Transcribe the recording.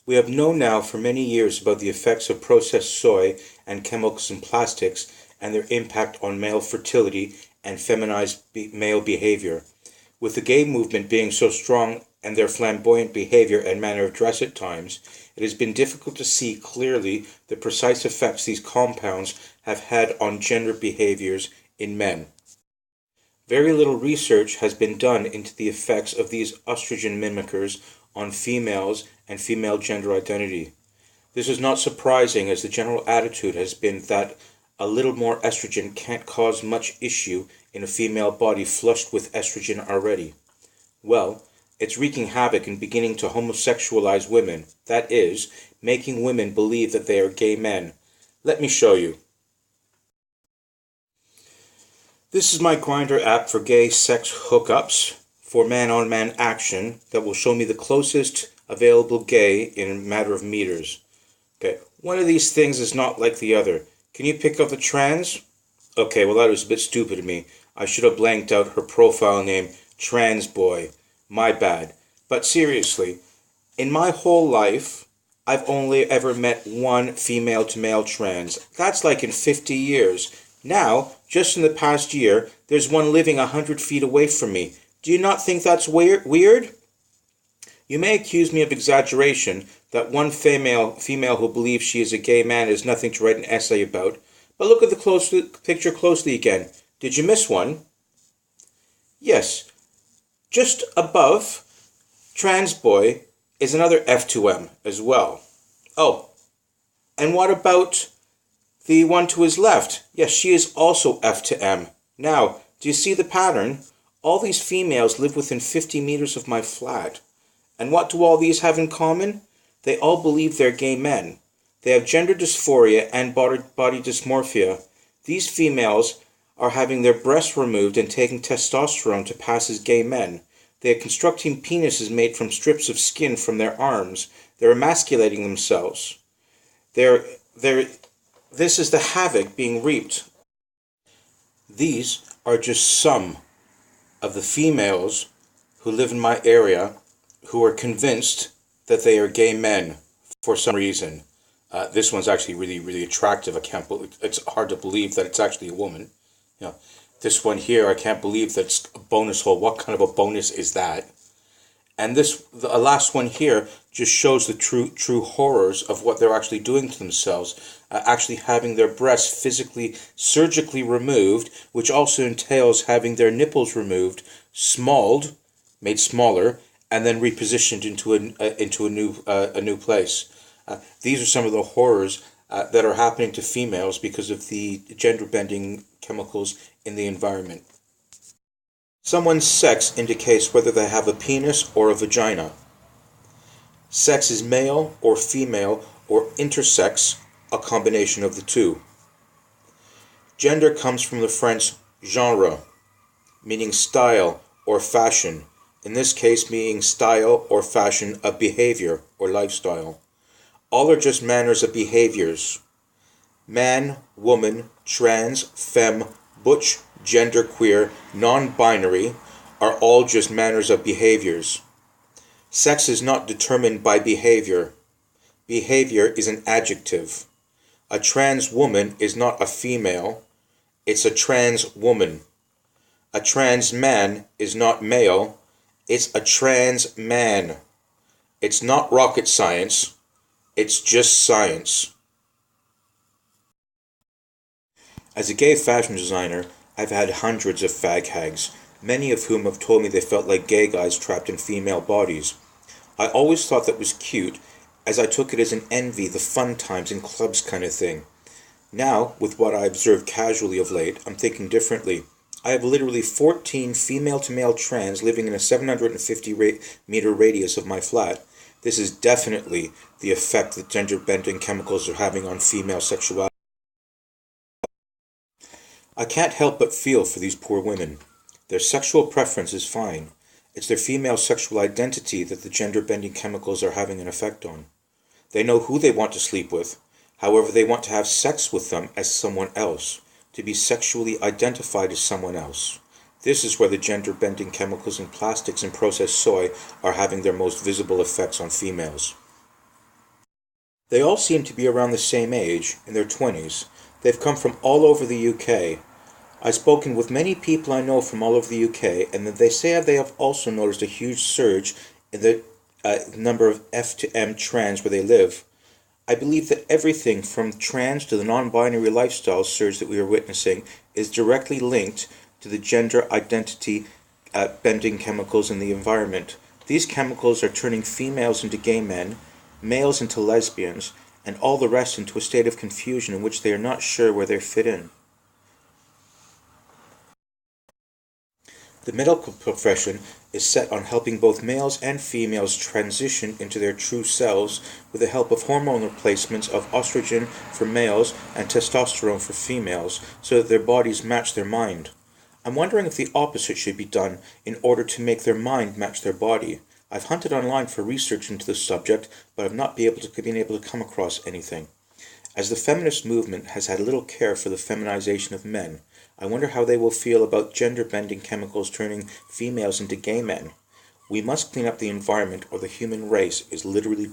We have known now for many years about the effects of processed soy and chemicals in plastics and their impact on male fertility and feminized male behavior. With the gay movement being so strong and their flamboyant behavior and manner of dress at times, it has been difficult to see clearly the precise effects these compounds have had on gender behaviors in men. Very little research has been done into the effects of these estrogen mimickers on females and female gender identity. This is not surprising, as the general attitude has been that a little more estrogen can't cause much issue in a female body flushed with estrogen already. Well, it's wreaking havoc and beginning to homosexualize women, that is, making women believe that they are gay men. Let me show you. This is my Grindr app for gay sex hookups for man-on-man action that will show me the closest available gay in a matter of meters. Okay, one of these things is not like the other. Can you pick up the trans? Okay, well that was a bit stupid of me. I should have blanked out her profile name, Trans Boy. My bad. But seriously, in my whole life, I've only ever met one female to male trans. That's like in 50 years. Now, just in the past year, there's one living 100 feet away from me. Do you not think that's weird? You may accuse me of exaggeration, that one female who believes she is a gay man is nothing to write an essay about, but look at the picture closely again. Did you miss one? Yes. Just above Trans Boy is another F2M as well. Oh, and what about the one to his left? Yes, she is also F to M. Now, do you see the pattern? All these females live within 50 meters of my flat. And what do all these have in common? They all believe they're gay men. They have gender dysphoria and body dysmorphia. These females are having their breasts removed and taking testosterone to pass as gay men. They are constructing penises made from strips of skin from their arms. They're emasculating themselves. This is the havoc being reaped. These are just some of the females who live in my area who are convinced that they are gay men for some reason. This one's actually really, really attractive. It's hard to believe that it's actually a woman. You know, this one here, I can't believe that's a bonus hole. What kind of a bonus is that? And the last one here just shows the true horrors of what they're actually doing to themselves, actually having their breasts physically, surgically removed, which also entails having their nipples removed, made smaller, and then repositioned into a new place. These are some of the horrors that are happening to females because of the gender-bending chemicals in the environment. Someone's sex indicates whether they have a penis or a vagina. Sex is male or female or intersex, a combination of the two. Gender comes from the French genre, meaning style or fashion, in this case meaning style or fashion of behavior or lifestyle. All are just manners of behaviors. Man, woman, trans, femme, butch, genderqueer, non-binary are all just manners of behaviors. Sex is not determined by behavior. Behavior is an adjective. A trans woman is not a female, it's a trans woman. A trans man is not male, it's a trans man. It's not rocket science, it's just science. As a gay fashion designer, I've had hundreds of fag hags, many of whom have told me they felt like gay guys trapped in female bodies. I always thought that was cute, as I took it as an envy, the fun times in clubs kind of thing. Now, with what I observe casually of late, I'm thinking differently. I have literally 14 female-to-male trans living in a 750-meter radius of my flat. This is definitely the effect that gender-bending chemicals are having on female sexuality. I can't help but feel for these poor women. Their sexual preference is fine. It's their female sexual identity that the gender-bending chemicals are having an effect on. They know who they want to sleep with. However, they want to have sex with them as someone else, to be sexually identified as someone else. This is where the gender-bending chemicals in plastics and processed soy are having their most visible effects on females. They all seem to be around the same age, in their 20s. They've come from all over the UK. I've spoken with many people I know from all over the UK, and they say they have also noticed a huge surge in the number of F to M trans where they live. I believe that everything from trans to the non-binary lifestyle surge that we are witnessing is directly linked to the gender identity bending chemicals in the environment. These chemicals are turning females into gay men, males into lesbians, and all the rest into a state of confusion in which they are not sure where they fit in. The medical profession is set on helping both males and females transition into their true selves with the help of hormone replacements of estrogen for males and testosterone for females so that their bodies match their mind. I'm wondering if the opposite should be done in order to make their mind match their body. I've hunted online for research into this subject, but I've not been able to come across anything. As the feminist movement has had little care for the feminization of men, I wonder how they will feel about gender-bending chemicals turning females into gay men. We must clean up the environment or the human race is literally